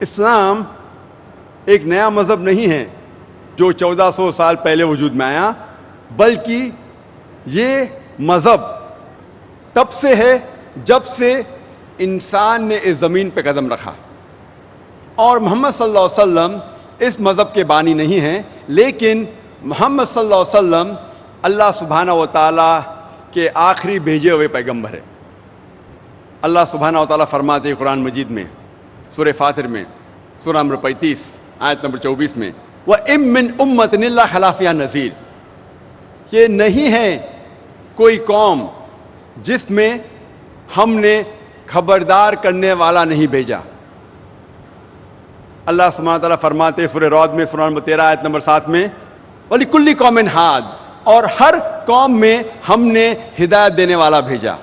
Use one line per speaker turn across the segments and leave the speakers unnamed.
اسلام ایک نیا مذہب نہیں ہے جو 1400 سال پہلے وجود میں آیا، بلکہ یہ مذہب تب سے ہے جب سے انسان نے اس زمین پہ قدم رکھا، اور محمد صلی اللہ علیہ وسلم اس مذہب کے بانی نہیں ہیں، لیکن محمد صلی اللہ علیہ وسلم اللہ سبحانہ و تعالیٰ کے آخری بھیجے ہوئے پیغمبر ہے۔ اللہ سبحانہ و تعالیٰ فرماتے ہیں قرآن مجید میں سورہ فاطر میں سورہ نمبر 35 آیت نمبر 24 میں وَإِن مِّنْ أُمَّةٍ إِلَّا خَلَا فِيهَا نَذِيرٌ، یہ نہیں ہے کوئی قوم جس میں ہم نے خبردار کرنے والا نہیں بھیجا۔ اللہ سبحانہ و تعالیٰ فرماتے ہیں سورہ رعد میں سورہ نمبر 13 آیت نمبر 7 میں وَلِكُلِّ قَوْمٍ هَادٍ، اور ہر قوم میں ہم نے ہدایت دینے والا بھیجا۔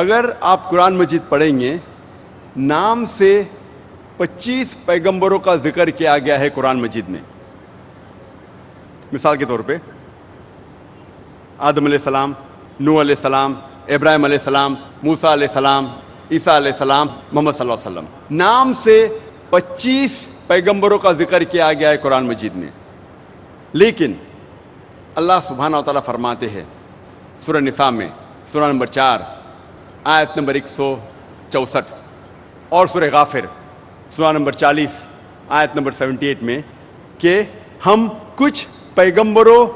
اگر آپ قرآن مجید پڑھیں گے، نام سے 25 پیغمبروں کا ذکر کیا گیا ہے قرآن مجید میں۔ مثال کے طور پہ آدم علیہ السلام، نوح علیہ السلام، ابراہیم علیہ السلام، موسیٰ علیہ السلام، عیسیٰ علیہ السلام، محمد صلی اللہ علیہ وسلم، نام سے 25 پیغمبروں کا ذکر کیا گیا ہے قرآن مجید میں۔ لیکن اللہ سبحانہ و تعالیٰ فرماتے ہیں سورہ نساء میں سورہ نمبر 4 آیت نمبر 164 اور سورہ غافر سورہ نمبر 40 آیت نمبر 78 میں کہ ہم کچھ پیغمبروں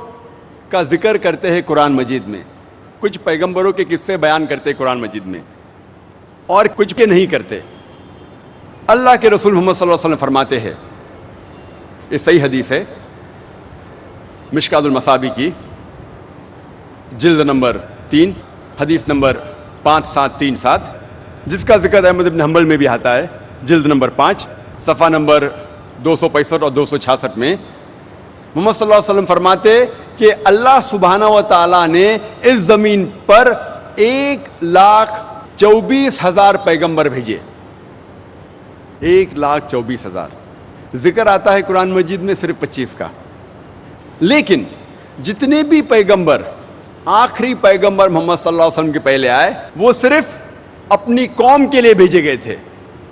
کا ذکر کرتے ہیں قرآن مجید میں، کچھ پیغمبروں کے قصے بیان کرتے ہیں قرآن مجید میں، اور کچھ کے نہیں کرتے۔ اللہ کے رسول محمد صلی اللہ علیہ وسلم فرماتے ہیں، یہ صحیح حدیث ہے مشکات المصابیح کی جلد نمبر 3 حدیث نمبر 5737، جس کا ذکر احمد بن حنبل میں بھی آتا ہے جلد نمبر 5 صفحہ نمبر 265 اور 266 میں محمد صلی اللہ علیہ وسلم فرماتے کہ اللہ سبحانہ و تعالیٰ نے اس زمین پر 1,24,000 پیغمبر بھیجے۔ 1,24,000 ذکر آتا ہے قرآن مجید میں صرف 25 کا، لیکن جتنے بھی پیغمبر آخری پیغمبر محمد صلی اللہ علیہ وسلم کے پہلے آئے وہ صرف اپنی قوم کے لیے بھیجے گئے تھے،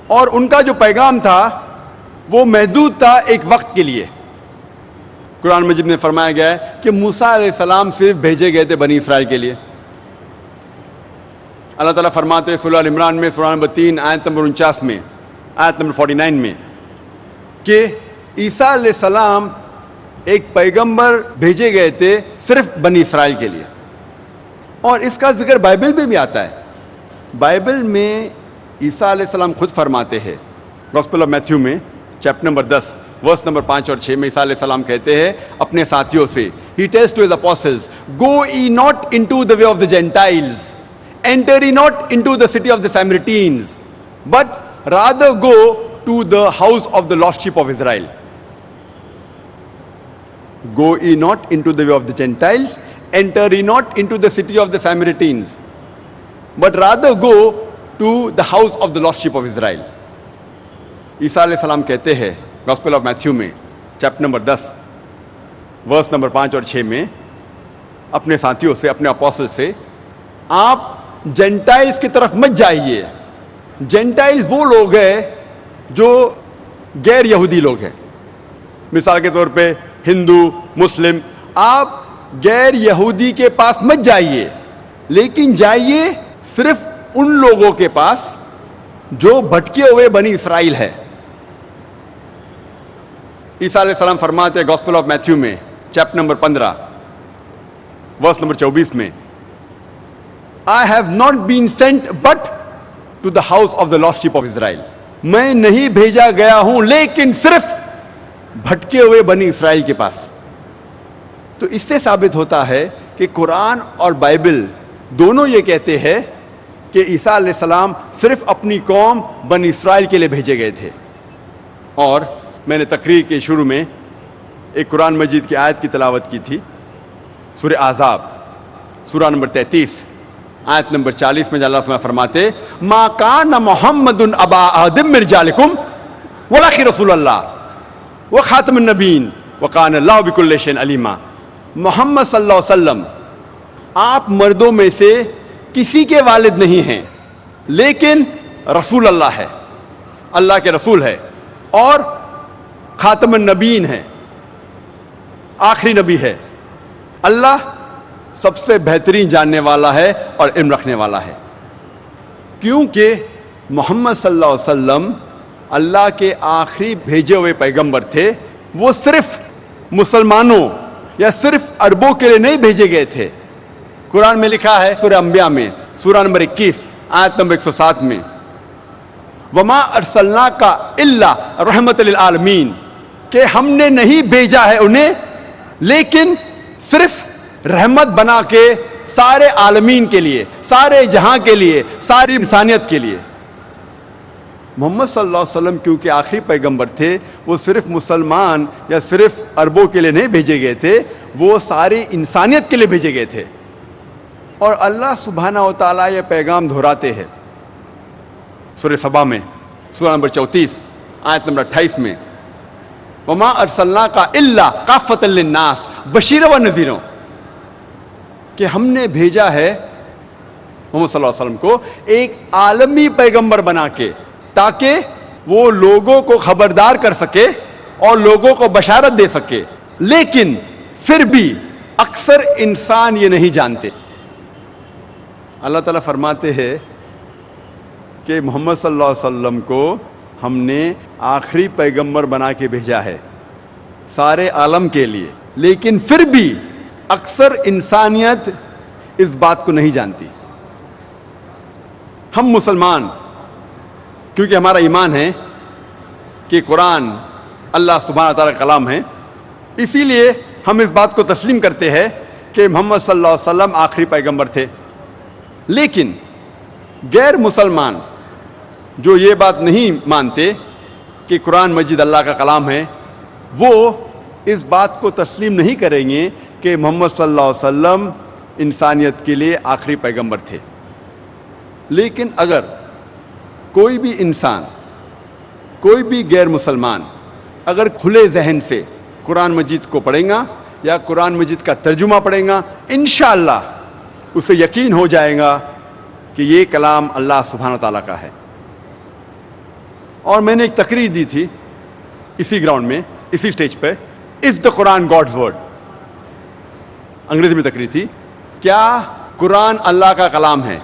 اور ان کا جو پیغام تھا وہ محدود تھا ایک وقت کے لیے۔ قرآن مجید میں فرمایا گیا ہے کہ موسیٰ علیہ السلام صرف بھیجے گئے تھے بنی اسرائیل کے لیے۔ اللہ تعالیٰ فرماتے ہیں سورہ عمران میں سورہ نمبر 3 آیت نمبر 49 میں آیت نمبر 49 میں کہ عیسیٰ علیہ السلام ایک پیغمبر بھیجے گئے تھے صرف بنی اسرائیل کے لیے، اور اس کا ذکر بائبل میں بھی آتا ہے۔ بائبل میں عیسیٰ علیہ السلام خود فرماتے ہیں گاسپل آف میتھیو میں چیپٹر نمبر 10 ورس نمبر 5 اور 6 میں عیسیٰ علیہ السلام کہتے ہیں اپنے ساتھیوں سے، He tells to his apostles, Go ye not into the way of the Gentiles, enter ye not into the city of the Samaritans, but rather go to the house of the lost sheep of Israel. Go ye not into the way of the Gentiles, enter ye not into the city of the Samaritans, but rather go to the house of the lost sheep of Israel. عیسیٰ علیہ السلام کہتے ہیں gospel of Matthew میں chapter number 10 verse number 5 اور 6 میں اپنے ساتھیوں سے، اپنے اپوسل سے، آپ جینٹائلز کی طرف مت جائیے۔ جینٹائلز وہ لوگ ہیں جو غیر یہودی لوگ ہیں، مثال کے طور پہ ہندو، مسلم۔ آپ غیر یہودی کے پاس مت جائیے، لیکن جائیے صرف ان لوگوں کے پاس جو بھٹکے ہوئے بنی اسرائیل ہے۔ عیسیٰ علیہ السلام فرماتے ہیں گاسپل آف میتھیو میں چیپٹر نمبر 15 ورس نمبر 24 میں I have not been sent but to the house of the lost sheep of Israel. میں نہیں بھیجا گیا ہوں لیکن صرف بھٹکے ہوئے بنی اسرائیل کے پاس۔ تو اس سے ثابت ہوتا ہے کہ قرآن اور بائبل دونوں یہ کہتے ہیں کہ عیسیٰ علیہ السلام صرف اپنی قوم بنی اسرائیل کے لیے بھیجے گئے تھے۔ اور میں نے تقریر کے شروع میں ایک قرآن مجید کی آیت کی تلاوت کی تھی، سورہ احزاب سورہ نمبر 33 آیت نمبر 40 میں اللہ تعالیٰ فرماتے ما کان محمد ابا احد من رجالکم ولکن رسول اللہ وخاتم النبیین وکان اللہ بکل شیء علیما۔ محمد صلی اللہ علیہ وسلم آپ مردوں میں سے کسی کے والد نہیں ہیں، لیکن رسول اللہ ہے، اللہ کے رسول ہے، اور خاتم النبیین ہے، آخری نبی ہے۔ اللہ سب سے بہترین جاننے والا ہے اور علم رکھنے والا ہے، کیونکہ محمد صلی اللہ علیہ وسلم اللہ کے آخری بھیجے ہوئے پیغمبر تھے۔ وہ صرف مسلمانوں یا صرف عربوں کے لیے نہیں بھیجے گئے تھے۔ قرآن میں لکھا ہے سورہ انبیاء میں سورہ نمبر 21 آیت نمبر 107 میں، وما ارسلناک الا رحمت للعالمین، کہ ہم نے نہیں بھیجا ہے انہیں لیکن صرف رحمت بنا کے سارے عالمین کے لیے، سارے جہاں کے لیے، ساری انسانیت کے لیے۔ محمد صلی اللہ علیہ وسلم کیونکہ آخری پیغمبر تھے، وہ صرف مسلمان یا صرف عربوں کے لیے نہیں بھیجے گئے تھے، وہ ساری انسانیت کے لیے بھیجے گئے تھے۔ اور اللہ سبحانہ و تعالیٰ یہ پیغام دہراتے ہیں سورہ سبا میں سورہ نمبر 34 آیت نمبر 28 میں، وما ارسلناک الا کافۃ للناس بشیرا و نذیرا، کہ ہم نے بھیجا ہے محمد صلی اللہ علیہ وسلم کو ایک عالمی پیغمبر بنا کے، تاکہ وہ لوگوں کو خبردار کر سکے اور لوگوں کو بشارت دے سکے۔ لیکن پھر بھی اکثر انسان یہ نہیں جانتے۔ اللہ تعالیٰ فرماتے ہیں کہ محمد صلی اللہ علیہ وسلم کو ہم نے آخری پیغمبر بنا کے بھیجا ہے سارے عالم کے لیے، لیکن پھر بھی اکثر انسانیت اس بات کو نہیں جانتی۔ ہم مسلمان کیونکہ ہمارا ایمان ہے کہ قرآن اللہ سبحانہ تعالیٰ کا کلام ہے، اسی لیے ہم اس بات کو تسلیم کرتے ہیں کہ محمد صلی اللہ علیہ وسلم آخری پیغمبر تھے۔ لیکن غیر مسلمان جو یہ بات نہیں مانتے کہ قرآن مجید اللہ کا کلام ہے، وہ اس بات کو تسلیم نہیں کریں گے کہ محمد صلی اللہ علیہ وسلم انسانیت کے لیے آخری پیغمبر تھے۔ لیکن اگر کوئی بھی انسان، کوئی بھی غیر مسلمان اگر کھلے ذہن سے قرآن مجید کو پڑھیں گا یا قرآن مجید کا ترجمہ پڑھیں گا، انشاءاللہ اسے یقین ہو جائے گا کہ یہ کلام اللہ سبحانہ تعالیٰ کا ہے۔ اور میں نے ایک تقریر دی تھی اسی گراؤنڈ میں، اسی سٹیج پہ، از دا قرآن گاڈز ورڈ، انگریزی میں تقریر تھی، کیا قرآن اللہ کا کلام ہے؟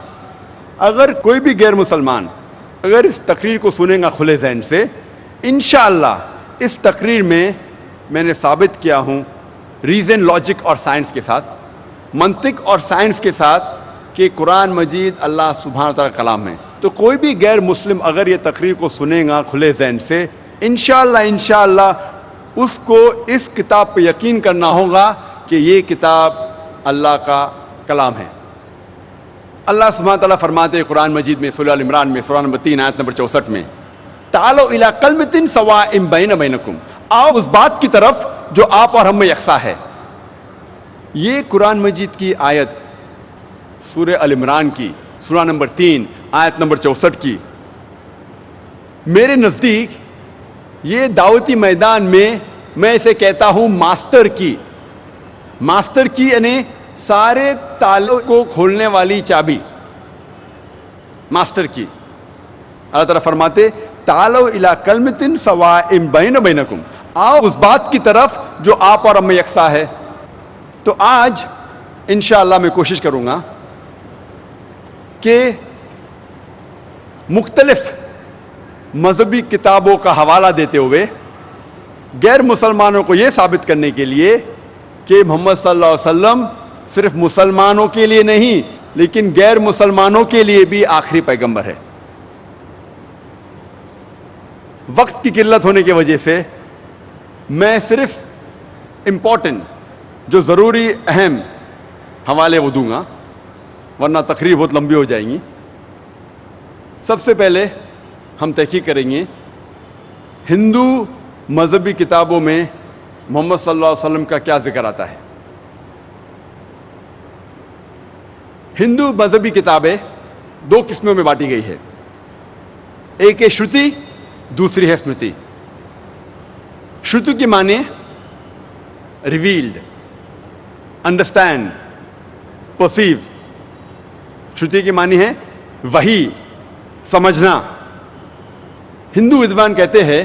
اگر کوئی بھی غیر مسلمان اگر اس تقریر کو سنے گا کھلے ذہن سے، انشاءاللہ اس تقریر میں نے ثابت کیا ہوں ریزن، لاجک اور سائنس کے ساتھ، منطق اور سائنس کے ساتھ، کہ قرآن مجید اللہ سبحانہ تعالیٰ کا کلام ہے۔ تو کوئی بھی غیر مسلم اگر یہ تقریر کو سنے گا کھلے ذہن سے، انشاءاللہ اس کو اس کتاب پہ یقین کرنا ہوگا کہ یہ کتاب اللہ کا کلام ہے۔ اللہ سبحانہ تعالیٰ فرماتے ہیں قرآن مجید میں سورہ ال عمران میں سورہ نمبر 3 آیت نمبر 64 میں، تعالوا الی کلمۃ سواء بین بینکم، آؤ اس بات کی طرف جو آپ اور ہم میں یکساں ہے۔ یہ قرآن مجید کی آیت سورہ ال عمران کی سورہ نمبر 3 آیت نمبر 64 کی، میرے نزدیک یہ دعوتی میدان میں اسے کہتا ہوں ماسٹر کی یعنی سارے تالوں کو کھولنے والی چابی، ماسٹر کی۔ اللہ تعالیٰ فرماتے تعالوا الی کلمۃ سواء بین بینکم، آؤ اس بات کی طرف جو آپ اور ہم میں یکساں ہے۔ تو آج انشاءاللہ میں کوشش کروں گا کہ مختلف مذہبی کتابوں کا حوالہ دیتے ہوئے غیر مسلمانوں کو یہ ثابت کرنے کے لیے کہ محمد صلی اللہ علیہ وسلم صرف مسلمانوں کے لیے نہیں لیکن غیر مسلمانوں کے لیے بھی آخری پیغمبر ہے۔ وقت کی قلت ہونے کی وجہ سے میں صرف امپورٹنٹ جو ضروری اہم حوالے وہ دوں گا، ورنہ تقریر بہت لمبی ہو جائیں گی۔ سب سے پہلے ہم تحقیق کریں گے ہندو مذہبی کتابوں میں محمد صلی اللہ علیہ وسلم کا کیا ذکر آتا ہے۔ ہندو مذہبی کتابیں دو قسموں میں بانٹی گئی ہے، ایک ہے شروتی، دوسری ہے اسمرتی۔ شروتی کی معنی ریویلڈ، انڈرسٹینڈ، پرسیو۔ شروتی کی معنی ہے وحی، سمجھنا۔ ہندو ودوان کہتے ہیں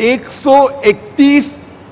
131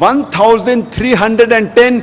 1310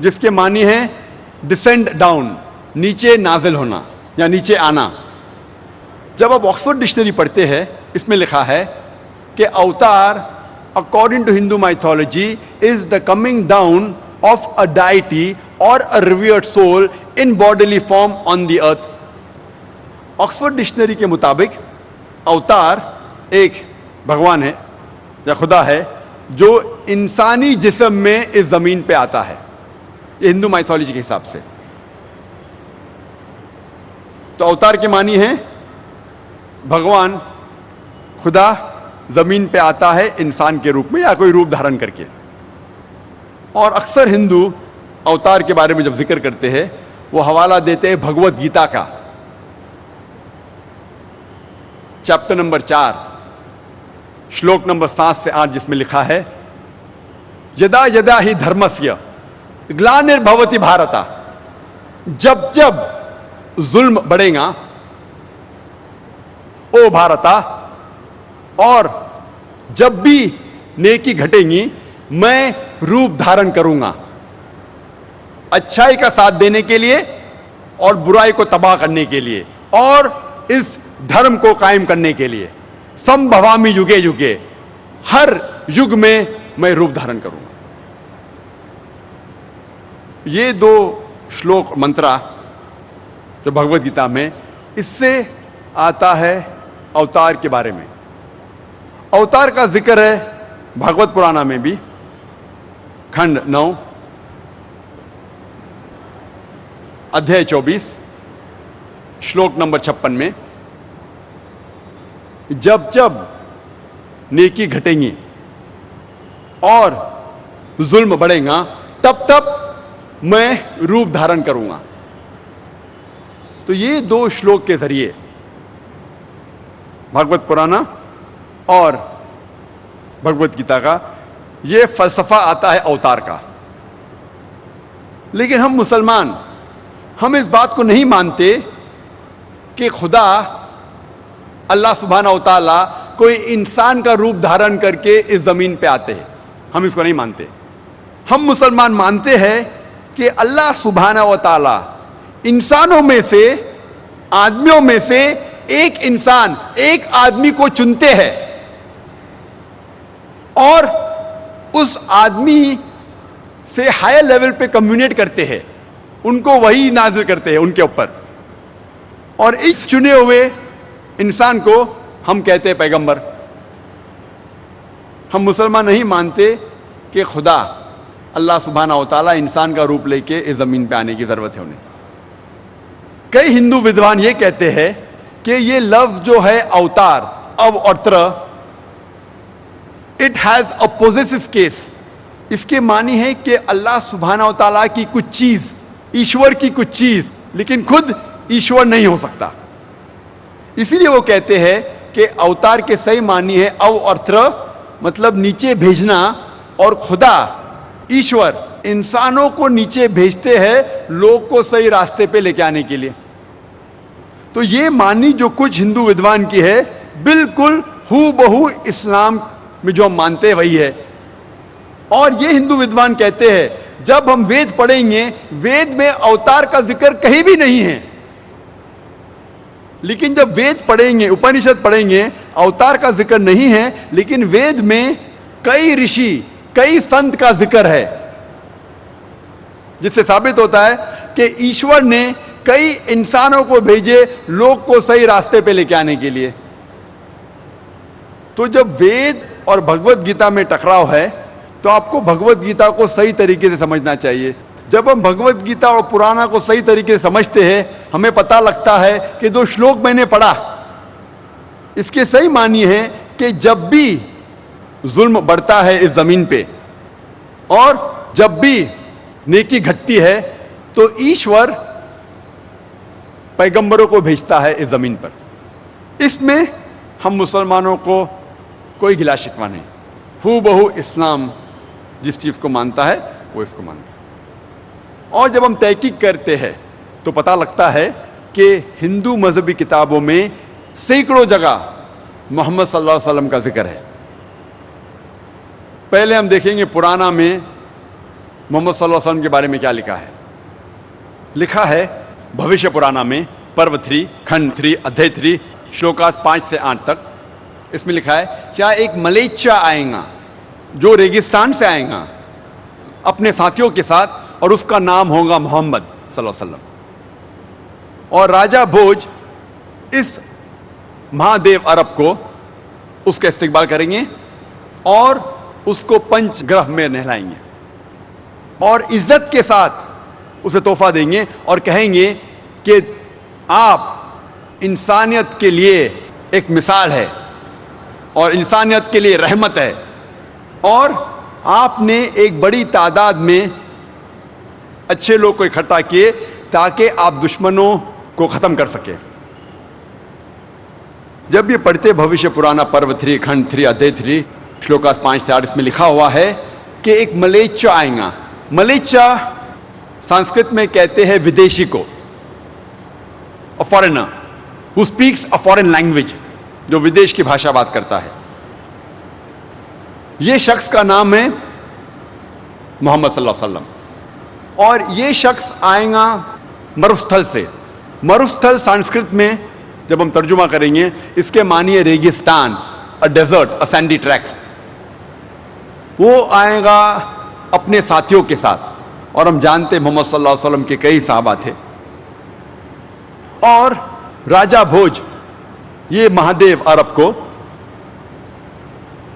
جس کے معنی ہے ڈسینڈ ڈاؤن، نیچے نازل ہونا یا نیچے آنا. جب آپ آکسفورڈ ڈکشنری پڑھتے ہیں اس میں لکھا ہے کہ اوتار according to Hindu mythology is the coming down of a deity or a revered soul in bodily form on the earth. Oxford dictionary کے مطابق اوتار ایک بھگوان ہے یا خدا ہے جو انسانی جسم میں اس زمین پہ آتا ہے. یہ ہندو مائتھولوجی کے حساب سے. تو اوتار کے معنی ہے بھگوان خدا زمین پہ آتا ہے انسان کے روپ میں یا کوئی روپ دھارن کر کے. اور اکثر ہندو اوتار کے بارے میں جب ذکر کرتے ہیں وہ حوالہ دیتے ہیں بھگوت گیتا کا، چیپٹر نمبر 4 شلوک نمبر 7 سے 8، جس میں لکھا ہے یدا یدا ہی دھرمسیا گلانربھوتی بھارتا. جب جب ظلم بڑھے گا او بھارتا، اور جب بھی نیکی گھٹے گی میں روپ دھارن کروں گا اچھائی کا ساتھ دینے کے لیے اور برائی کو تباہ کرنے کے لیے اور اس دھرم کو قائم کرنے کے لیے. سمبھوامی یوگے یوگے، ہر یگ میں روپ دھارن کروں گا. یہ 2 شلوک منترا جو بھگوت گیتا میں، اس سے آتا ہے اوتار کے بارے میں. اوتار کا ذکر ہے بھگوت پرانا میں بھی، کھنڈ 9 ادھیائے 24 شلوک نمبر 56 میں. جب جب نیکی گھٹیں گی اور ظلم بڑھے گا تب تب میں روپ دھارن کروں گا. تو یہ 2 شلوک کے ذریعے بھگوت پرانا اور بھگوت گیتا کا یہ فلسفہ آتا ہے اوتار کا. لیکن ہم مسلمان ہم اس بات کو نہیں مانتے کہ خدا اللہ سبحانہ و تعالیٰ کوئی انسان کا روپ دھارن کر کے اس زمین پہ آتے ہیں. ہم اس کو نہیں مانتے. ہم مسلمان مانتے ہیں کہ اللہ سبحانہ و تعالیٰ انسانوں میں سے، آدمیوں میں سے ایک انسان، ایک آدمی کو چنتے ہیں اور اس آدمی سے ہائر لیول پہ کمیونیٹ کرتے ہیں، ان کو وحی نازل کرتے ہیں ان کے اوپر. اور اس چنے ہوئے انسان کو ہم کہتے ہیں پیغمبر. ہم مسلمان نہیں مانتے کہ خدا اللہ سبحانہ و تعالیٰ انسان کا روپ لے کے اس زمین پہ آنے کی ضرورت ہے انہیں. کئی ہندو ودوان یہ کہتے ہیں کہ یہ لفظ جو ہے اوتار، او اور تر، it has a possessive case. اس کے معنی ہے کہ اللہ سبحانہ و تعالیٰ کی کچھ چیز، ایشور کی کچھ چیز، لیکن خود ایشور نہیں ہو سکتا. اسی لیے وہ کہتے ہیں کہ اوتار کے صحیح معنی ہے او اور تر، مطلب نیچے بھیجنا، اور خدا ایشور انسانوں کو نیچے بھیجتے ہیں لوگ کو صحیح راستے پہ لے کے آنے کے لیے. تو یہ معنی جو کچھ ہندو ودوان کی ہے بالکل ہو بہو اسلام میں جو ہم مانتے ہیں وہی ہے. اور یہ ہندو ودوان کہتے ہیں جب ہم وید پڑھیں گے وید میں اوتار کا ذکر کہیں بھی نہیں ہے، لیکن جب وید پڑھیں گے، اپنشد پڑھیں گے، اوتار کا ذکر نہیں ہے، لیکن وید میں کئی رشی، کئی سنت کا ذکر ہے، جس سے ثابت ہوتا ہے کہ ایشور نے کئی انسانوں کو بھیجے لوگ کو صحیح راستے پہ لے کے آنے کے لیے. تو جب وید اور بھگوت گیتا میں ٹکراؤ ہے تو آپ کو بھگوت گیتا کو صحیح طریقے سے سمجھنا چاہیے. جب ہم بھگوت گیتا اور پرانا کو صحیح طریقے سے سمجھتے ہیں ہمیں پتہ لگتا ہے کہ 2 شلوک میں نے پڑھا اس کے صحیح معنی ہے کہ جب بھی ظلم بڑھتا ہے اس زمین پہ اور جب بھی نیکی گھٹتی ہے تو ایشور پیغمبروں کو بھیجتا ہے اس زمین پر. اس میں ہم مسلمانوں کو کوئی گلا شکوہ نہیں. ہو بہو اسلام جس چیز کو مانتا ہے وہ اس کو مانتا ہے. اور جب ہم تحقیق کرتے ہیں تو پتہ لگتا ہے کہ ہندو مذہبی کتابوں میں سینکڑوں جگہ محمد صلی اللہ علیہ وسلم کا ذکر ہے. پہلے ہم دیکھیں گے پرانا میں محمد صلی اللہ علیہ وسلم کے بارے میں کیا لکھا ہے؟ لکھا ہے بھوشیہ پرانا میں پرو 3 کھنڈ 3 ادھیے 3 شلوکاس 5 سے 8 تک. اس میں لکھا ہے کیا ایک ملیچا آئے گا جو ریگستان سے آئے گا اپنے ساتھیوں کے ساتھ, اور اس کا نام ہوگا محمد صلی اللہ علیہ وسلم. اور راجہ بھوج اس مہادیو عرب کو اس کا استقبال کریں گے اور اس کو پنچ گرہ میں نہلائیں گے اور عزت کے ساتھ اسے تحفہ دیں گے اور کہیں گے کہ آپ انسانیت کے لیے ایک مثال ہے اور انسانیت کے لیے رحمت ہے, اور آپ نے ایک بڑی تعداد میں اچھے لوگ کو اکٹھا کیے تاکہ آپ دشمنوں کو ختم کر سکیں. جب یہ پڑھتے بھوشیہ پرانا پرو 3 کھنڈ 3 ادھیے 3 شلوکاس 5 سے 8, اس میں لکھا ہوا ہے کہ ایک ملیچا آئے گا. ملیچا سنسکرت میں کہتے ہیں ودیشی کو, a foreigner who speaks a foreign language, جو ودیش کی بھاشا بات کرتا ہے. یہ شخص کا نام ہے محمد صلی اللہ علیہ وسلم, اور یہ شخص آئے گا مروستھل سے. مروستھل سنسکرت میں جب ہم ترجمہ کریں گے اس کے معنی ہے ریگستان, a desert, a sandy track. وہ آئے گا اپنے ساتھیوں کے ساتھ, اور ہم جانتے محمد صلی اللہ علیہ وسلم کے کئی صحابہ تھے. اور راجہ بھوج یہ مہادیو عرب کو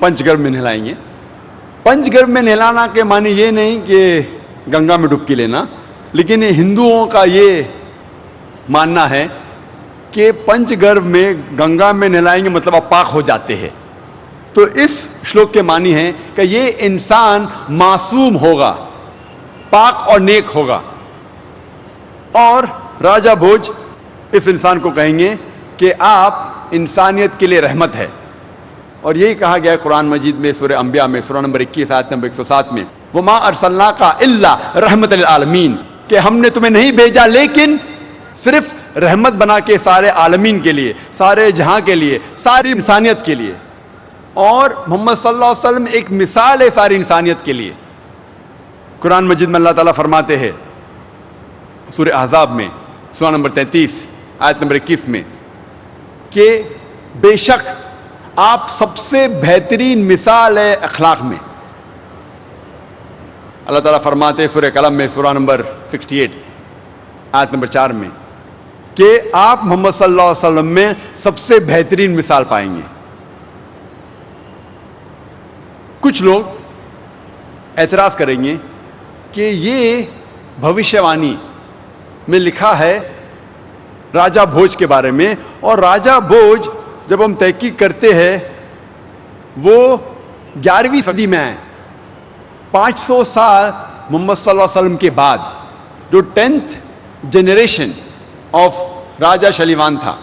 پنچ گرھ میں نہلائیں گے. پنچ گرھ میں نہلانا کے معنی یہ نہیں کہ گنگا میں ڈبکی لینا, لیکن ہندوؤں کا یہ ماننا ہے کہ پنچ گرھ میں گنگا میں نہلائیں گے مطلب آپ پاک ہو جاتے ہیں. تو اس شلوک کے معنی ہے کہ یہ انسان معصوم ہوگا, پاک اور نیک ہوگا. اور راجہ بھوج اس انسان کو کہیں گے کہ آپ انسانیت کے لیے رحمت ہے. اور یہی کہا گیا ہے قرآن مجید میں سورہ انبیاء میں سورہ نمبر 21 آیت نمبر 107 میں, وَمَا أَرْسَلْنَاكَ إِلَّا رَحْمَةً لِلْعَالَمِينَ, کہ ہم نے تمہیں نہیں بھیجا لیکن صرف رحمت بنا کے سارے عالمین کے لیے, سارے جہاں کے لیے, ساری انسانیت کے لیے. اور محمد صلی اللہ علیہ وسلم ایک مثال ہے ساری انسانیت کے لیے. قرآن مجید میں اللہ تعالیٰ فرماتے ہیں سورہ احزاب میں سورہ نمبر 33 آیت نمبر 21 میں کہ بے شک آپ سب سے بہترین مثال ہے اخلاق میں. اللہ تعالیٰ فرماتے ہیں سورہ قلم میں سورہ نمبر 68 آیت نمبر 4 میں کہ آپ محمد صلی اللہ علیہ وسلم میں سب سے بہترین مثال پائیں گے. کچھ لوگ اعتراض کریں گے کہ یہ بھوشیہ وانی میں لکھا ہے راجہ بھوج کے بارے میں, اور راجہ بھوج جب ہم تحقیق کرتے ہیں وہ 11ویں صدی میں آئے, 500 سال محمد صلی اللہ علیہ وسلم کے بعد, جو 10th جنریشن آف راجہ شلیوان تھا.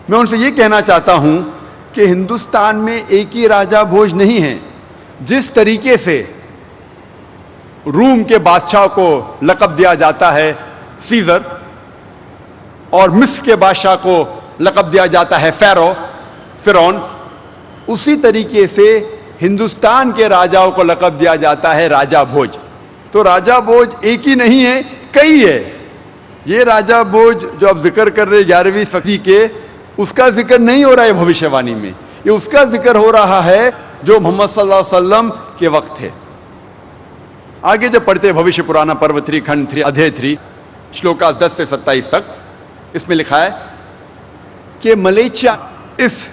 میں ان سے یہ کہنا چاہتا ہوں کہ ہندوستان میں ایک ہی راجہ بھوج نہیں ہے. جس طریقے سے روم کے بادشاہ کو لقب دیا جاتا ہے سیزر, اور مصر کے بادشاہ کو لقب دیا جاتا ہے فرعون, اسی طریقے سے ہندوستان کے راجاؤں کو لقب دیا جاتا ہے راجہ بھوج. تو راجہ بھوج ایک ہی نہیں ہے, کئی ہے. یہ راجہ بھوج جو آپ ذکر کر رہے 11ویں صدی کے, اس کا ذکر نہیں ہو رہا ہے بھوشیہ وانی میں, یہ اس کا ذکر ہو رہا ہے جو محمد صلی اللہ علیہ وسلم کے وقت تھے. آگے جب پڑھتے بھوشیہ پرانا پرو 3 کھنڈ 3 ادھیے 3 شلوکاس 10 سے 27 تک, اس میں لکھا ہے کہ ملیچیا اس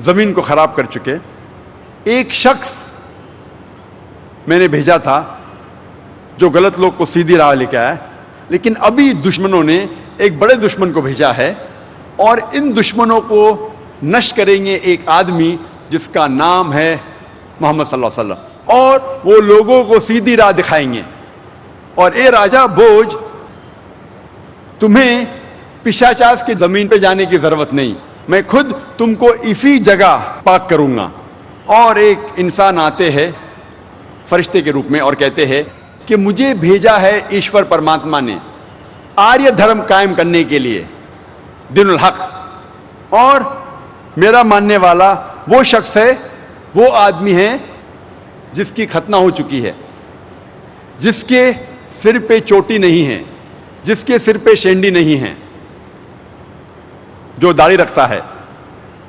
زمین کو خراب کر چکے. ایک شخص میں نے بھیجا تھا جو غلط لوگ کو سیدھی راہ لے کے آیا, لیکن ابھی دشمنوں نے ایک بڑے دشمن کو بھیجا ہے, اور ان دشمنوں کو نشٹ کریں گے ایک آدمی جس کا نام ہے محمد صلی اللہ علیہ وسلم, اور وہ لوگوں کو سیدھی راہ دکھائیں گے. اور اے راجہ بھوج, تمہیں پشاچاس کی زمین پہ جانے کی ضرورت نہیں, میں خود تم کو اسی جگہ پاک کروں گا. اور ایک انسان آتے ہیں فرشتے کے روپ میں اور کہتے ہیں کہ مجھے بھیجا ہے ایشور پرماتما نے آریہ دھرم قائم کرنے کے لیے, دین الحق, اور میرا ماننے والا وہ شخص ہے, وہ آدمی ہے جس کی ختنہ ہو چکی ہے. جس کے سر پہ چوٹی نہیں ہے، جس کے سر پہ شینڈی نہیں ہے، جو داڑھی رکھتا ہے،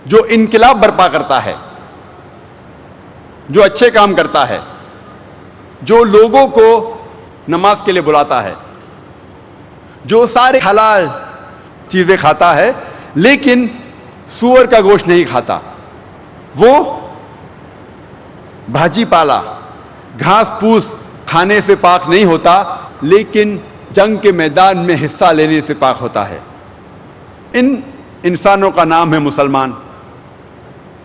جو انقلاب برپا کرتا ہے، جو اچھے کام کرتا ہے، جو لوگوں کو نماز کے لیے بلاتا ہے، جو سارے حلال چیزیں کھاتا ہے لیکن سور کا گوشت نہیں کھاتا، وہ بھاجی پالا گھاس پھوس کھانے سے پاک نہیں ہوتا لیکن جنگ کے میدان میں حصہ لینے سے پاک ہوتا ہے، ان انسانوں کا نام ہے مسلمان۔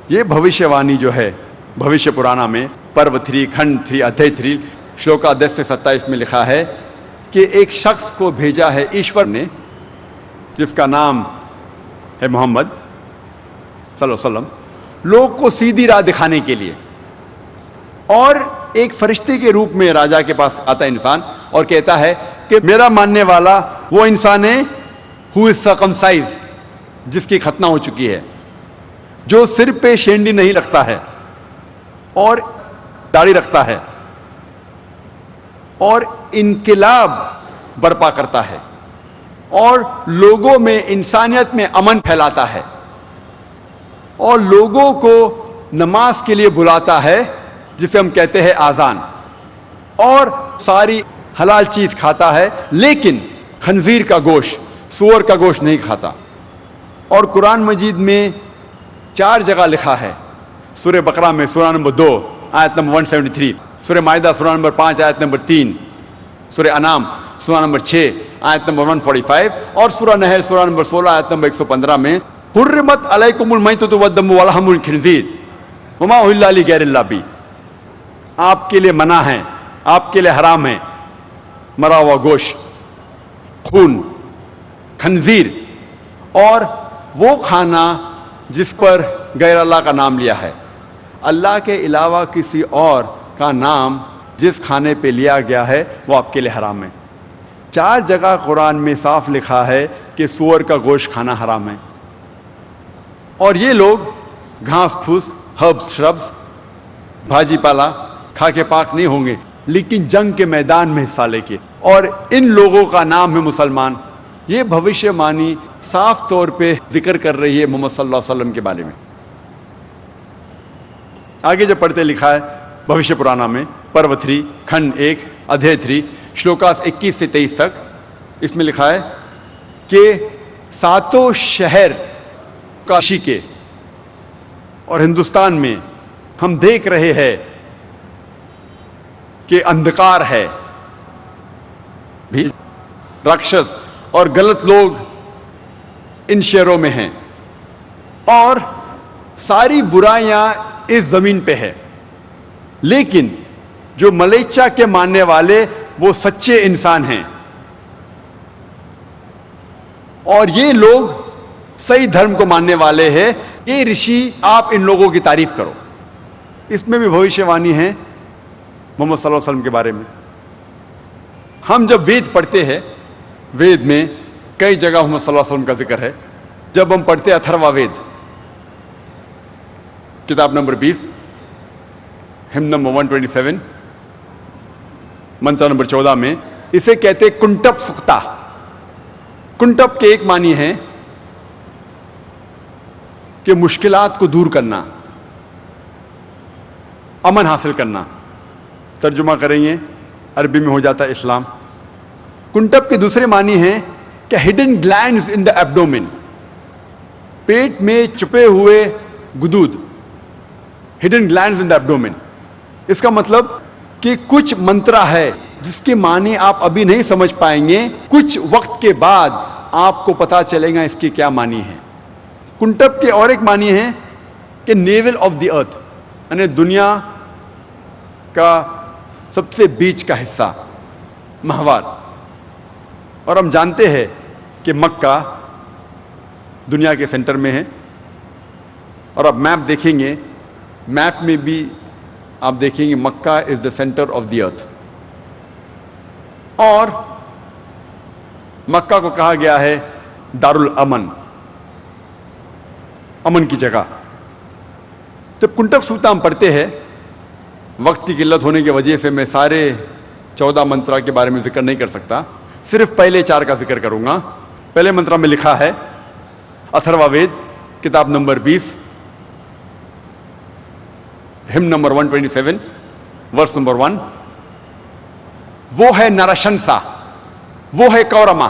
یہ بھوشیہ وانی جو ہے بھوشیہ پرانا میں پرو 3 کھنڈ 3 ادھیے 3 شلوکا 10 سے 27 میں لکھا ہے کہ ایک شخص کو بھیجا ہے ایشور نے جس کا نام ہے محمد صلی اللہ علیہ وسلم، لوگ کو سیدھی راہ دکھانے کے لیے، اور ایک فرشتے کے روپ میں راجا کے پاس آتا ہے انسان اور کہتا ہے کہ میرا ماننے والا وہ انسان ہے who is circumcised، جس کی ختنہ ہو چکی ہے، جو سر پہ شینڈی نہیں رکھتا ہے اور داڑھی رکھتا ہے اور انقلاب برپا کرتا ہے اور لوگوں میں انسانیت میں امن پھیلاتا ہے اور لوگوں کو نماز کے لیے بلاتا ہے جسے ہم کہتے ہیں آذان، اور ساری حلال چیز کھاتا ہے لیکن خنزیر کا گوشت، سور کا گوشت نہیں کھاتا۔ اور قرآن مجید میں 4 جگہ لکھا ہے، سورہ بقرہ میں سورہ نمبر 2 آیت نمبر 173، سورہ مائدہ سورہ نمبر 5 آیت نمبر 3، سورہ انعام سورہ نمبر 6 آیت نمبر 145، اور سورہ نحل سورہ نمبر 16 آیت نمبر 115 میں حرمت علیکم المیتۃ والدم ولحم الخنزیر وما اہل لغیر اللہ بہ، آپ کے لیے منع ہے، آپ کے لیے حرام ہے مرا ہوا گوشت، خون، خنزیر، اور وہ کھانا جس پر غیر اللہ کا نام لیا ہے، اللہ کے علاوہ کسی اور کا نام جس کھانے پہ لیا گیا ہے وہ آپ کے لیے حرام ہے۔ 4 جگہ قرآن میں صاف لکھا ہے کہ سور کا گوشت کھانا حرام ہے، اور یہ لوگ گھاس پھوس، ہربس شربس، بھاجی پالا کھا کے پاک نہیں ہوں گے لیکن جنگ کے میدان میں حصہ لے کے، اور ان لوگوں کا نام ہے مسلمان۔ یہ بھوشیہ وانی صاف طور پہ ذکر کر رہی ہے محمد صلی اللہ علیہ وسلم کے بارے میں۔ آگے جب پڑھتے لکھا ہے بھوشیہ پرانا میں پرو 3 کھنڈ 1 ادھیے 3 شلوکاس 21 سے 23 تک، اس میں لکھا ہے کہ 7 شہر کاشی کے اور ہندوستان میں ہم دیکھ رہے ہیں کہ اندھکار ہے، بھی راکشس اور غلط لوگ ان شہروں میں ہیں اور ساری برائیاں اس زمین پہ ہے، لیکن جو ملیچا کے ماننے والے وہ سچے انسان ہیں اور یہ لوگ صحیح دھرم کو ماننے والے ہیں۔ یہ رشی آپ ان لوگوں کی تعریف کرو۔ اس میں بھی بھوشیہ وانی ہے محمد صلی اللہ علیہ وسلم کے بارے میں۔ ہم جب وید پڑھتے ہیں، وید میں کئی جگہ محمد صلی اللہ علیہ وسلم کا ذکر ہے۔ جب ہم پڑھتے ہیں اتھروا وید کتاب نمبر 20 ہم نمبر 127 منتر نمبر 14 میں اسے کہتے کنٹپ سکتا۔ کنٹپ کے ایک معنی ہے کہ مشکلات کو دور کرنا، امن حاصل کرنا۔ ترجمہ کریں گے عربی میں ہو جاتا ہے اسلام۔ کنٹپ کے دوسرے معنی ہیں کہ ہڈن گلینڈز ان دا ایبڈومن، پیٹ میں چھپے ہوئے گدود، ہڈن گلینڈز ان دا ایبڈومن۔ اس کا مطلب کہ کچھ منترا ہے جس کے معنی آپ ابھی نہیں سمجھ پائیں گے، کچھ وقت کے بعد آپ کو پتا چلے گا اس کی کیا معنی ہے۔ کنٹپ کے اور ایک معنی ہے کہ نیول آف دی ارتھ، یعنی دنیا کا سب سے بیچ کا حصہ، مہوار۔ اور ہم جانتے ہیں کہ مکہ دنیا کے سینٹر میں ہے، اور اب میپ دیکھیں گے، میپ میں بھی آپ دیکھیں گے مکہ از دا سینٹر آف دی ارتھ، اور مکہ کو کہا گیا ہے دار الامن، امن کی جگہ۔ جب کنٹک سوتا ہم پڑھتے ہیں، وقت کی قلت ہونے کی وجہ سے میں سارے 14 منترا کے بارے میں ذکر نہیں کر سکتا, صرف پہلے 4 کا ذکر کروں گا. پہلے منترا میں لکھا ہے, اتھروا وید کتاب number 20 hymn number 127 verse number 1, وہ ہے نرشنسا, وہ ہے کورما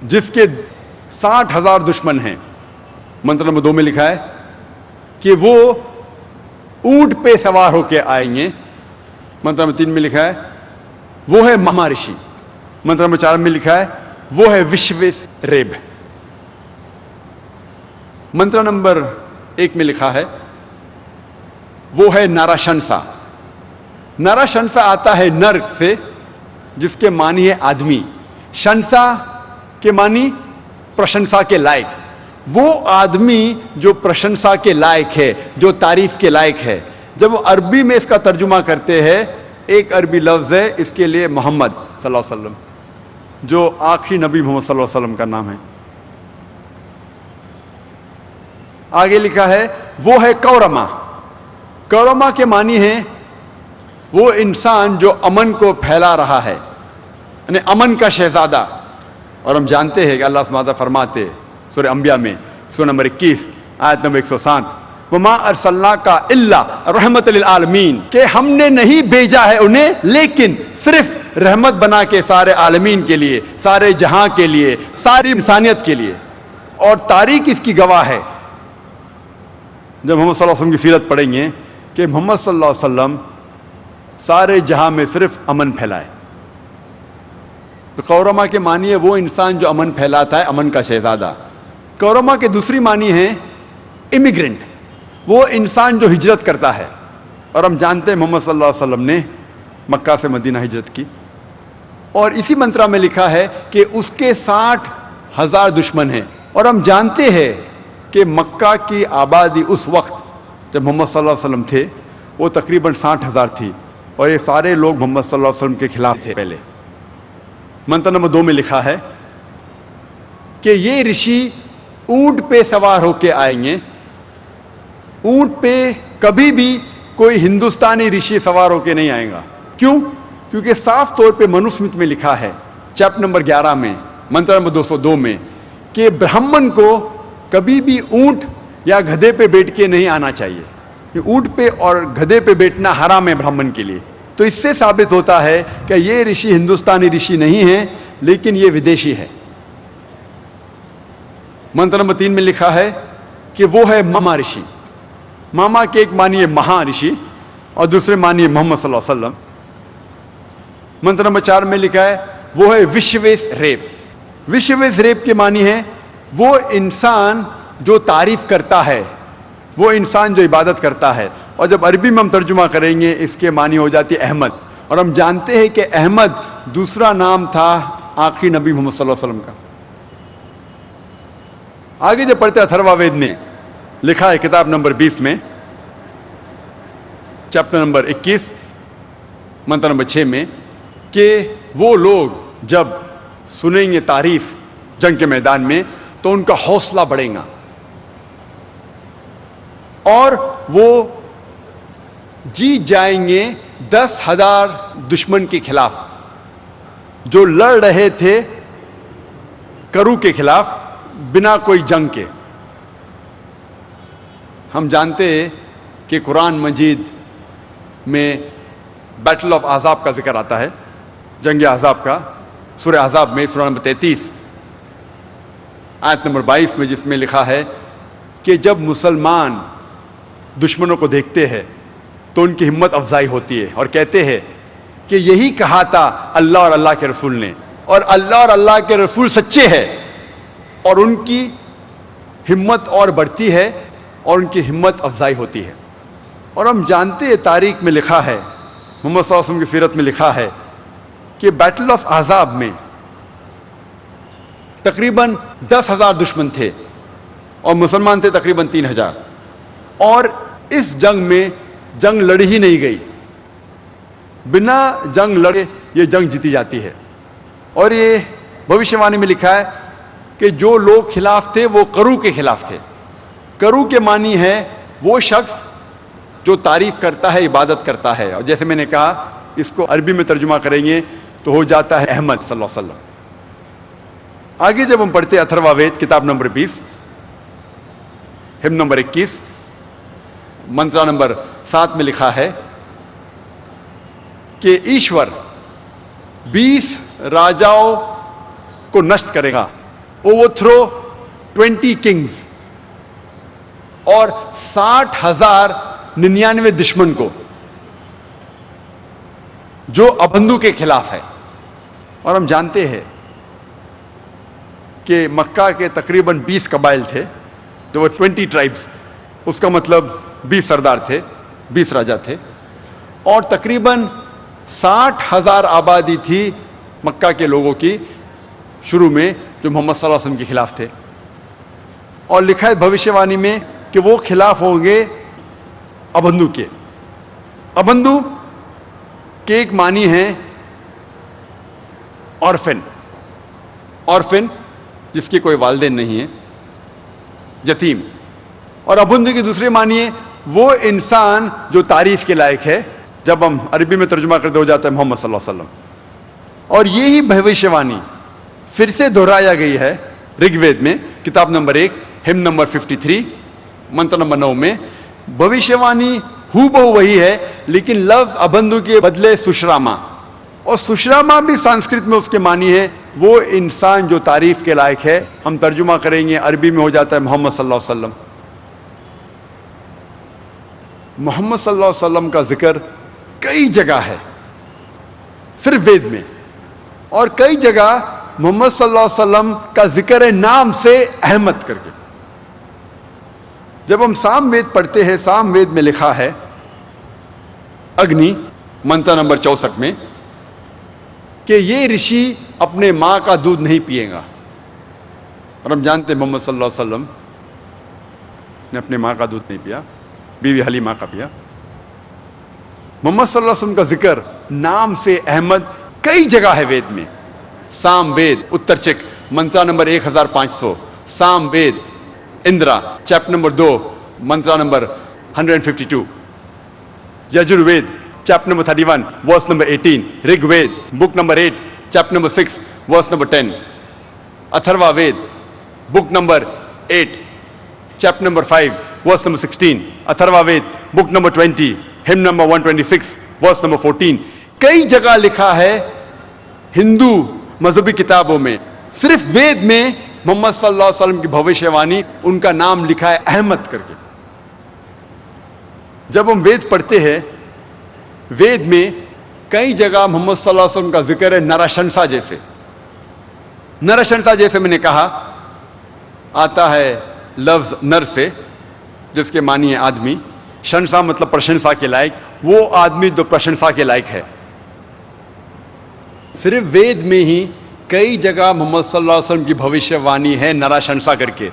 جس کے 60,000 دشمن ہیں. منتر نمبر 2 میں لکھا ہے کہ وہ اونٹ پہ سوار ہو کے آئیں گے. منتر نمبر 3 میں لکھا ہے وہ ہے مہا رشی. منتر نمبر 4 میں لکھا ہے وہ ہے وشویس ریب. منتر نمبر 1 میں لکھا ہے وہ ہے نرشنسا. نرشنسا آتا ہے نر سے, جس کے معنی ہے آدمی. شنسا کے معنی پرشنسا کے لائق. وہ آدمی جو پرشنسا کے لائق ہے, جو تعریف کے لائق ہے. جب وہ عربی میں اس کا ترجمہ کرتے ہیں, ایک عربی لفظ ہے اس کے لیے محمد صلی اللہ علیہ وسلم, جو آخری نبی محمد صلی اللہ علیہ وسلم کا نام ہے. آگے لکھا ہے وہ ہے کورما. کورما کے معنی ہے وہ انسان جو امن کو پھیلا رہا ہے, یعنی امن کا شہزادہ. اور ہم جانتے ہیں کہ اللہ سبحانہ وتعالیٰ فرماتے سورہ انبیاء میں سورہ نمبر 21 آیت نمبر 107, وَمَا أَرْسَلْنَاكَ إِلَّا رَحْمَةً لِلْعَالَمِينَ, کہ ہم نے نہیں بھیجا ہے انہیں لیکن صرف رحمت بنا کے سارے عالمین کے لیے, سارے جہاں کے لیے, ساری انسانیت کے لیے. اور تاریخ اس کی گواہ ہے. جب محمد صلی اللہ علیہ وسلم کی سیرت پڑھیں گے کہ محمد صلی اللہ علیہ وسلم سارے جہاں میں صرف امن پھیلائے. تو کورما کے معنی ہے وہ انسان جو امن پھیلاتا ہے, امن کا شہزادہ. کورما کے دوسری معنی ہے امیگرنٹ, وہ انسان جو ہجرت کرتا ہے. اور ہم جانتے ہیں محمد صلی اللہ علیہ وسلم نے مکہ سے مدینہ ہجرت کی. اور اسی منترا میں لکھا ہے کہ اس کے 60,000 دشمن ہیں. اور ہم جانتے ہیں کہ مکہ کی آبادی اس وقت جب محمد صلی اللہ علیہ وسلم تھے وہ تقریباً 60,000 تھی, اور یہ سارے لوگ محمد صلی اللہ علیہ وسلم کے خلاف تھے پہلے. منتر نمبر 2 میں لکھا ہے کہ یہ رشی اونٹ پہ سوار ہو کے آئیں گے. اونٹ پہ کبھی بھی کوئی ہندوستانی رشی سوار ہو کے نہیں آئے گا. کیوں؟ کیونکہ صاف طور پہ منوسمت میں لکھا ہے چیپٹر نمبر 11 میں منتر نمبر 202 میں کہ برہمن کو کبھی بھی اونٹ یا گدھے پہ بیٹھ کے نہیں آنا چاہیے. اونٹ پہ اور گدھے پہ بیٹھنا حرام ہے برہمن کے لیے. تو اس سے ثابت ہوتا ہے کہ یہ رشی ہندوستانی رشی نہیں ہے لیکن یہ ودیشی ہے. منتر نمبر 3 میں لکھا ہے کہ وہ ہے ماما رشی. ماما کے ایک معنی ہے مہا رشی اور دوسرے معنی ہے محمد صلی اللہ علیہ وسلم. منتر نمبر 4 میں لکھا ہے وہ ہے وشویس ریب. وشویس ریب کے معنی ہے وہ انسان جو تعریف کرتا ہے, وہ انسان جو عبادت کرتا ہے. اور جب عربی میں ہم ترجمہ کریں گے اس کے معنی ہو جاتی ہے احمد. اور ہم جانتے ہیں کہ احمد دوسرا نام تھا آخری نبی محمد صلی اللہ علیہ وسلم کا. آگے جب پڑھتے اتھروا وید میں لکھا ہے کتاب نمبر 20 میں چیپٹر نمبر 21 منتر نمبر 6 میں کہ وہ لوگ جب سنیں گے تعریف جنگ کے میدان میں تو ان کا حوصلہ بڑھے گا اور وہ جیت جائیں گے 10,000 دشمن کے خلاف جو لڑ رہے تھے کرو کے خلاف بنا کوئی جنگ کے. ہم جانتے ہیں کہ قرآن مجید میں بیٹل آف احزاب کا ذکر آتا ہے, جنگ احزاب کا, سورہ احزاب میں سورہ نمبر 33 آیت نمبر 22 میں, جس میں لکھا ہے کہ جب مسلمان دشمنوں کو دیکھتے ہیں تو ان کی ہمت افزائی ہوتی ہے اور کہتے ہیں کہ یہی کہا تھا اللہ اور اللہ کے رسول نے, اور اللہ اور اللہ کے رسول سچے ہیں. اور ان کی ہمت اور بڑھتی ہے اور ان کی ہمت افزائی ہوتی ہے. اور ہم جانتے ہیں تاریخ میں لکھا ہے, محمد صلی اللہ علیہ وسلم کی سیرت میں لکھا ہے کہ بیٹل آف احزاب میں تقریباً 10,000 دشمن تھے اور مسلمان تھے تقریباً 3,000. اور اس جنگ میں جنگ لڑی ہی نہیں گئی, بنا جنگ لڑے یہ جنگ جیتی جاتی ہے. اور یہ بھوشیہ وانی میں لکھا ہے کہ جو لوگ خلاف تھے وہ کرو کے خلاف تھے. کرو کے معنی ہے وہ شخص جو تعریف کرتا ہے, عبادت کرتا ہے. اور جیسے میں نے کہا اس کو عربی میں ترجمہ کریں گے تو ہو جاتا ہے احمد صلی اللہ علیہ وسلم۔ آگے جب ہم پڑھتے اتھروا وید کتاب number 20 hymn number 21 Mantra number 7 میں لکھا ہے کہ ایشور 20 راجاؤں کو نشٹ کرے گا، اوور تھرو 20 کنگز، اور 60,099 دشمن کو جو ابندو کے خلاف ہے۔ اور ہم جانتے ہیں کہ مکہ کے تقریباً 20 قبائل تھے، جو وہ 20 ٹرائبس، اس کا مطلب 20 سردار تھے، 20 راجا تھے، اور تقریباً 60,000 آبادی تھی مکہ کے لوگوں کی شروع میں جو محمد صلی اللہ علیہ وسلم کے خلاف تھے۔ اور لکھا ہے بھوشیہ وانی میں کہ وہ خلاف ہوں گے ابندو کے۔ ابندو کے ایک معنی ہے آرفن، آرفن جس کے کوئی والدین نہیں ہیں، یتیم۔ اور ابندو کی دوسری معنی ہے وہ انسان جو تعریف کے لائق ہے، جب ہم عربی میں ترجمہ کرتے ہو جاتا ہے محمد صلی اللہ علیہ وسلم۔ اور یہی بھوشیہ وانی پھر سے دہرایا گئی ہے رگ وید میں کتاب نمبر 1 ہم نمبر 53 منتر نمبر 9 میں۔ بھوشیہ وانی ہو بہو وہی ہے، لیکن لفظ ابندو کے بدلے سشراما، اور سشراما بھی سنسکرت میں اس کے معنی ہے وہ انسان جو تعریف کے لائق ہے۔ ہم ترجمہ کریں گے عربی میں ہو جاتا ہے محمد صلی اللہ علیہ وسلم۔ محمد صلی اللہ علیہ وسلم کا ذکر کئی جگہ ہے صرف وید میں، اور کئی جگہ محمد صلی اللہ علیہ وسلم کا ذکر ہے نام سے احمد کر کے۔ جب ہم سام وید پڑھتے ہیں، سام وید میں لکھا ہے اگنی منتر نمبر 64 میں کہ یہ رشی اپنے ماں کا دودھ نہیں پیے گا۔ اور ہم جانتے ہیں محمد صلی اللہ علیہ وسلم نے اپنے ماں کا دودھ نہیں پیا، بیوی حلیمہ کا پیا۔ محمد صلی اللہ علیہ وسلم کا ذکر نام سے احمد کئی جگہ ہے وید میں۔ سام وید اتر چک Mantra number 1500، Sama Veda Indra chapter number 2 منترا number 152، Yajur Veda chapter number 31 verse number 18، Rig Veda book number 8 chapter number 6 verse number 10، Atharva Veda book number 8 chapter number 5 verse number 16، Atharva Veda book number 20 hymn number 126 verse number 14۔ کئی جگہ لکھا ہے ہندو مذہبی کتابوں میں، صرف وید میں محمد صلی اللہ علیہ وسلم کی بھوشیہ وانی ان کا نام لکھا ہے احمد کر کے۔ جب ہم وید پڑھتے ہیں، وید میں کئی جگہ محمد صلی اللہ علیہ وسلم کا ذکر ہے نرشنسا جیسے۔ نرشنسا جیسے میں نے کہا آتا ہے لفظ نر سے جس کے معنی ہے آدمی، شنسا مطلب پرشنسا کے لائق، وہ آدمی جو پرشنسا کے لائق ہے۔ صرف وید میں ہی کئی جگہ محمد صلی اللہ علیہ وسلم کی بھوشیہ وانی ہے نراشنسا کر کے۔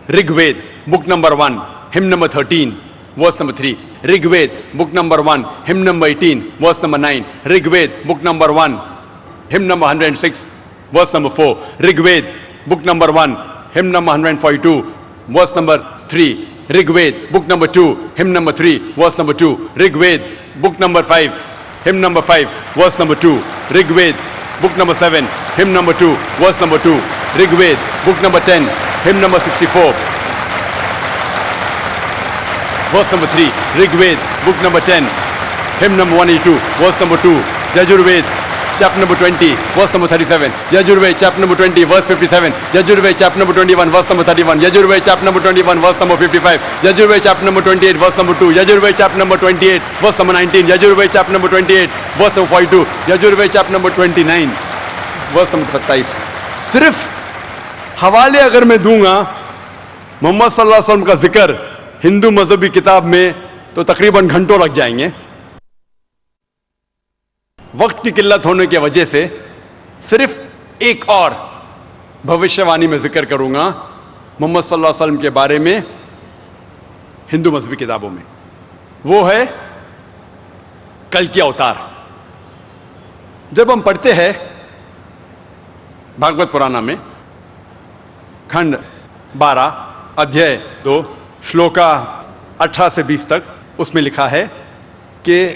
رگ وید بک نمبر 1 ہم نمبر 13 ورس نمبر 3، رگ وید بک نمبر 1 ہم نمبر 18 ورس نمبر 9، رگ وید بک نمبر 1 ہم نمبر 106 ورس نمبر 4، رگ وید بک نمبر 1 ہم نمبر 142 ورس نمبر 3، رگ وید بک نمبر 2 ہم نمبر 3 ورس نمبر 2، رگ وید بک نمبر 5 ہم نمبر 5 ورس نمبر 2، رگ وید بک نمبر 7 ہم number 2 ورس number 2، رگ Veda book number 10 hymn number 64 verse number 3، رگ Veda book number 10 hymn number 182 verse number 2، Yajur Veda chapter number 20 verse number 37، Yajur Veda chapter number 20 verse 57، Yajur Veda chapter number 21 verse number 31، Yajur Veda chapter number 21 verse number 55، Yajur Veda chapter number 28 verse number 2، Yajur Veda chapter number 28 verse number 19، Yajur Veda chapter number 28 verse number 42، Yajur Veda chapter number 29 verse number 27۔ صرف حوالے اگر میں دوں گا محمد صلی اللہ علیہ وسلم کا ذکر ہندو مذہبی کتاب میں تو تقریباً گھنٹوں لگ جائیں گے۔ وقت کی قلت ہونے کی وجہ سے صرف ایک اور بھوشیہ وانی میں ذکر کروں گا محمد صلی اللہ علیہ وسلم کے بارے میں ہندو مذہبی کتابوں میں، وہ ہے کلکی اوتار۔ جب ہم پڑھتے ہیں بھاگوت پرانا میں کھنڈ 12 ادھیائے 2 شلوکا 18 سے 20 تک، اس میں لکھا ہے کہ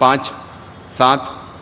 5, 7,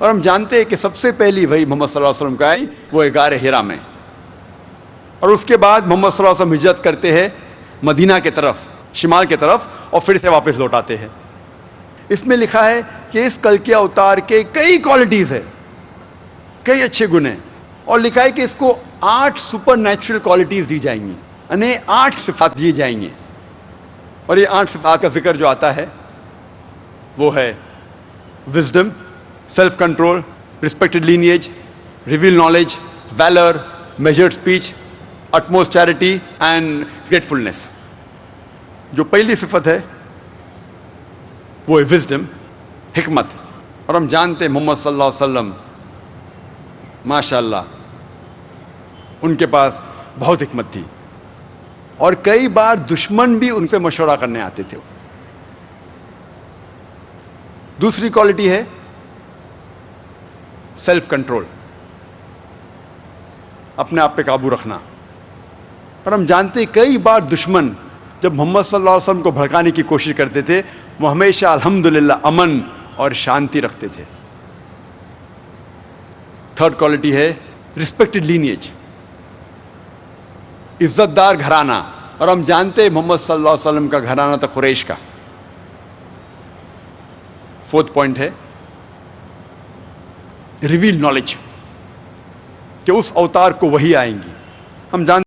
اور ہم جانتے ہیں کہ سب سے پہلی وحی محمد صلی اللہ علیہ وسلم کا آئی وہ غار حرا میں، اور اس کے بعد محمد صلی اللہ علیہ وسلم ہجرت کرتے ہیں مدینہ کے طرف، شمال کے طرف، اور پھر سے واپس لوٹ آتے ہیں۔ اس میں لکھا ہے کہ اس کلکی اوتار کے کئی کوالٹیز ہیں، کئی اچھے گن ہیں، اور لکھا ہے کہ اس کو 8 سپر نیچرل کوالٹیز دی جائیں گی، یعنی 8 صفات دی جائیں گی۔ اور یہ 8 صفات کا ذکر جو آتا ہے وہ ہے wisdom, self control, respected lineage, reveal knowledge, valour, measured speech, utmost charity and gratefulness. جو پہلی صفت ہے وہ ہے وزڈم، حکمت، اور ہم جانتے ہیں محمد صلی اللہ علیہ وسلم ماشاء اللہ ان کے پاس بہت حکمت تھی، اور کئی بار دشمن بھی ان سے مشورہ کرنے آتے تھے۔ دوسری کوالٹی ہے سیلف کنٹرول، اپنے آپ پہ قابو رکھنا، اور ہم جانتے ہیں کئی بار دشمن جب محمد صلی اللہ علیہ وسلم کو بھڑکانے کی کوشش کرتے تھے وہ ہمیشہ الحمدللہ امن اور شانتی رکھتے تھے۔ تھرڈ کوالٹی ہے ریسپیکٹڈ لینیج، عزت دار گھرانہ، اور ہم جانتے ہیں محمد صلی اللہ علیہ وسلم کا گھرانہ تھا قریش کا۔ فورتھ پوائنٹ ہے ریویل نالج، کہ اس اوتار کو وہی آئیں گی۔ ہم جانتے